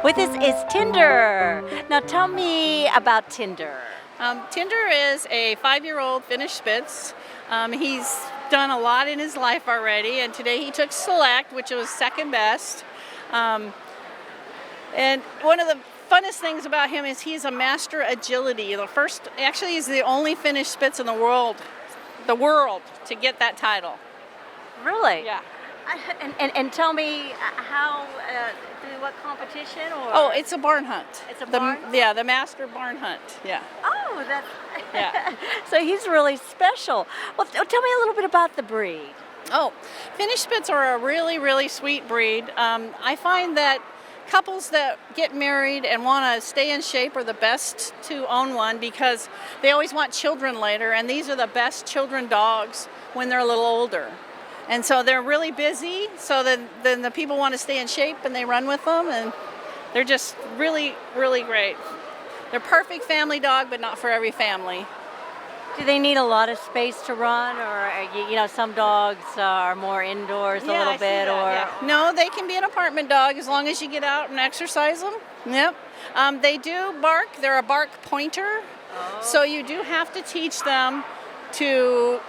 With us is Tinder. Now tell me about Tinder. Tinder is a 5-year-old Finnish Spitz. He's done a lot in his life already, and today he took select, which was second best. And one of the funnest things about him is he's a master agility. He's the only Finnish Spitz in the world to get that title. Really? Yeah. And tell me through what competition or? Oh, it's a barn hunt. It's a barn? Yeah, the master barn hunt. Yeah. Oh, that's. Yeah. So he's really special. Well, tell me a little bit about the breed. Oh, Finnish Spitz are a really, really sweet breed. I find that couples that get married and want to stay in shape are the best to own one because they always want children later, and these are the best children dogs when they're a little older. And so they're really busy, so then the people want to stay in shape and they run with them, and they're just really, really great. They're perfect family dog, but not for every family. Do they need a lot of space to run, or some dogs are more indoors a little I see bit, that, or? yeah. No, they can be an apartment dog as long as you get out and exercise them. Yep. They do bark. They're a bark pointer, so you do have to teach them to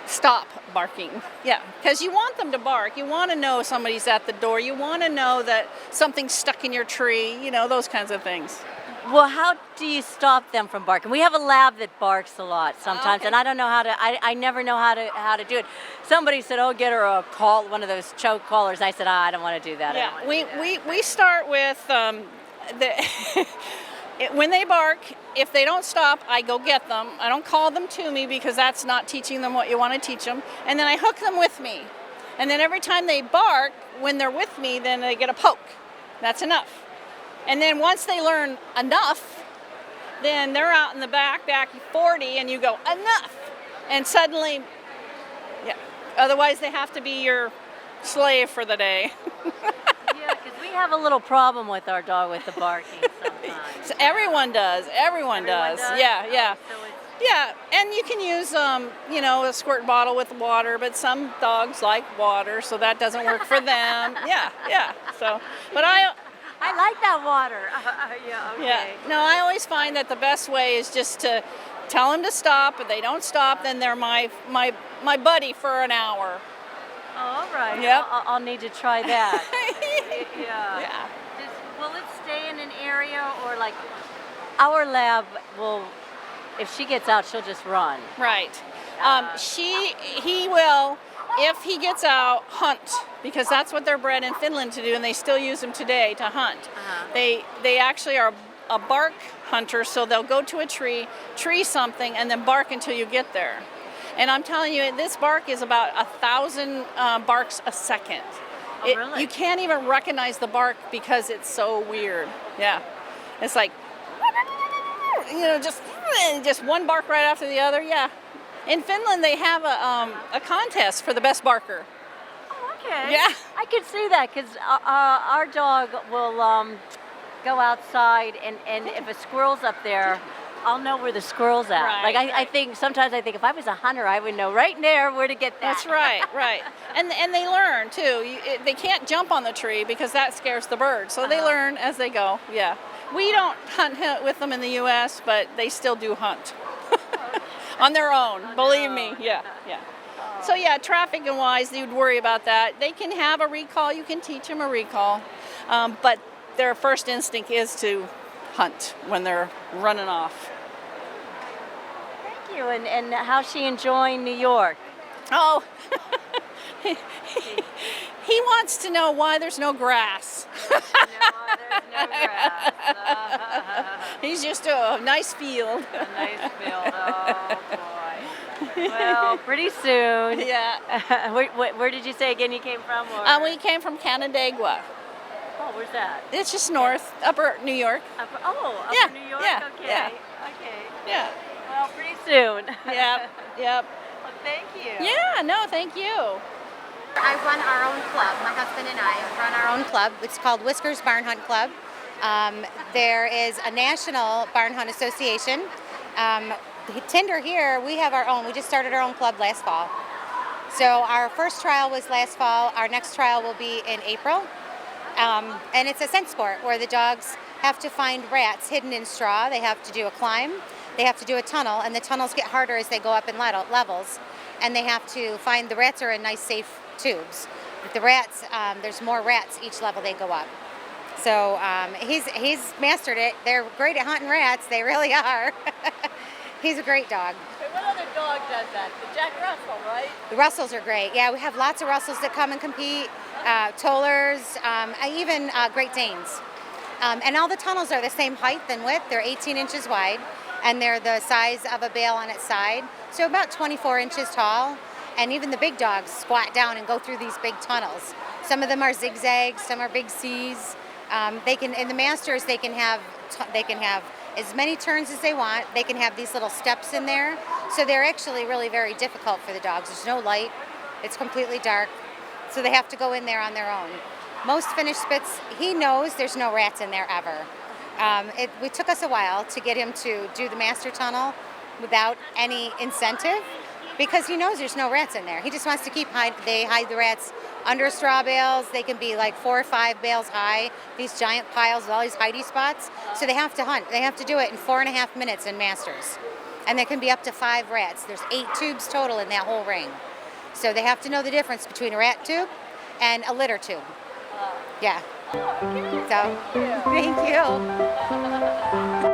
stop barking. Yeah, because you want them to bark. You want to know somebody's at the door. You want to know that something's stuck in your tree. Those kinds of things. Well, how do you stop them from barking? We have a lab that barks a lot sometimes, Okay. and I don't know how to. I never know how to do it. Somebody said, "Oh, get her a call, one of those choke collars." I said, I don't want to do that. Yeah, we start with when they bark. If they don't stop, I go get them. I don't call them to me because that's not teaching them what you want to teach them. And then I hook them with me. And then every time they bark, when they're with me, then they get a poke. That's enough. And then once they learn enough, then they're out in the back 40, and you go, enough. And suddenly, yeah. Otherwise, they have to be your slave for the day. Yeah, because we have a little problem with our dog with the barking sometimes. So everyone does. Everyone does. Yeah, yeah. So it's, Yeah, and you can use, a squirt bottle with water, but some dogs like water, so that doesn't work for them. Yeah. So, but I like that water. Yeah, okay. Yeah. No, I always find that the best way is just to tell them to stop. If they don't stop, then they're my buddy for an hour. Oh, all right. Yep. I'll need to try that. Yeah. Will it stay in an area, or like our lab will? If she gets out, she'll just run. Right. He will, if he gets out, hunt, because that's what they're bred in Finland to do, and they still use them today to hunt. They actually are a bark hunter, so they'll go to a tree something, and then bark until you get there. And I'm telling you, this bark is about 1,000 barks a second. Oh, really? You can't even recognize the bark because it's so weird. Yeah. It's like, just one bark right after the other. Yeah. In Finland, they have a contest for the best barker. Oh, okay. Yeah. I could see that because our dog will go outside, and if a squirrel's up there, I'll know where the squirrel's at. Right, I think sometimes if I was a hunter, I would know right there where to get that. That's right. And they learn too. They can't jump on the tree because that scares the birds. So they learn as they go. Yeah. We don't hunt with them in the U.S., but they still do hunt on their own. Believe me. Yeah. So yeah, traffic and wise, you'd worry about that. They can have a recall. You can teach them a recall, but their first instinct is to hunt when they're running off. Thank you. And how's she enjoying New York? Oh, he wants to know why there's no grass. There's no grass. He's used to a nice field. A nice field. Oh boy. Well, pretty soon. Yeah. Where did you say again you came from? Or? We came from Canandaigua. Oh, where's that? It's just north, upper New York. Upper Yeah, New York? yeah, Okay. yeah. Okay. Yeah. Well, pretty soon. Yep. Well, thank you. Yeah, no, thank you. I run our own club. My husband and I run our own club. It's called Whiskers Barn Hunt Club. There is a national barn hunt association. Tinder here, we have our own. We just started our own club last fall. So our first trial was last fall. Our next trial will be in April. And it's a scent sport where the dogs have to find rats hidden in straw. They have to do a climb, they have to do a tunnel, and the tunnels get harder as they go up in levels. And they have to find the rats are in nice safe tubes. The rats, there's more rats each level they go up. So he's mastered it. They're great at hunting rats. They really are. He's a great dog. Okay, what other dog does that? The Jack Russell, right? The Russells are great. Yeah, we have lots of Russells that come and compete. Tollers, even Great Danes. And all the tunnels are the same height and width. They're 18 inches wide, and they're the size of a bale on its side, so about 24 inches tall. And even the big dogs squat down and go through these big tunnels. Some of them are zigzags, some are big C's. They can, in the Masters, they can have as many turns as they want. They can have these little steps in there, so they're actually really very difficult for the dogs. There's no light; it's completely dark, so they have to go in there on their own. Most Finnish Spitz, he knows there's no rats in there ever. It took us a while to get him to do the master tunnel without any incentive, because he knows there's no rats in there. He just wants to they hide the rats under straw bales. They can be like 4 or 5 bales high, these giant piles with all these hidey spots. So they have to hunt. They have to do it in 4.5 minutes in Masters. And there can be up to 5 rats. There's 8 tubes total in that whole ring. So they have to know the difference between a rat tube and a litter tube. Yeah. So, thank you.